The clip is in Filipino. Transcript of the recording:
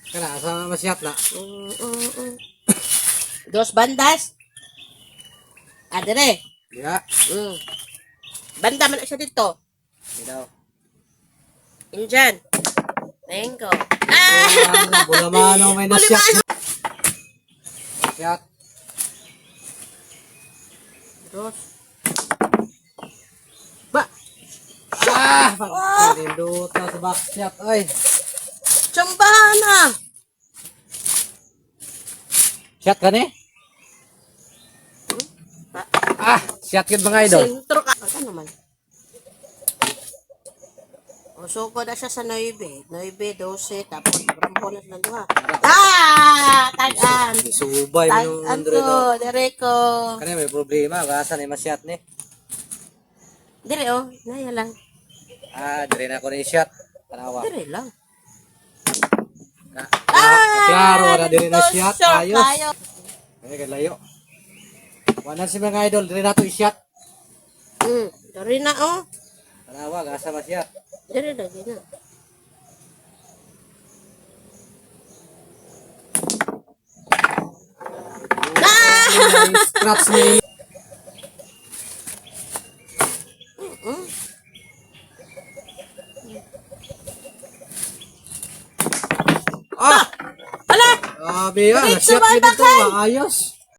Kana sa masyat na. Dos bandas. Adere. Ya. Banda man siya dito. Daw. Injan. Mango. Bulamano may nasyat. Masyat. Dos. Ba. Nindot na sa backshot. Ay. Tsambahan na. Shot ka ni? Shot yun mga idol. Sentro ka. Ano naman? O, suko na siya sa 9. 9, 12, tapos rampo na silang duha. Tag-an! Subay mo yung Tag-an Andre ko, no. direko. Kani may problema. Gasa na yung masyat ni. Dire, oh. Naya lang. Dire na ako na yung shot. Tanawa. Dire lang. Klaro na dire na shot. Short Ayos. tayo. Ay, kalayo. Wala si mga idol. Dire na ito i-shot. Dire na, oh. Tanawa. Gasa masyat. Dire lagi na. Scratch ni. Ala! Grabe yan. Diretso Shot ba, yun ito. bakay? Ayos.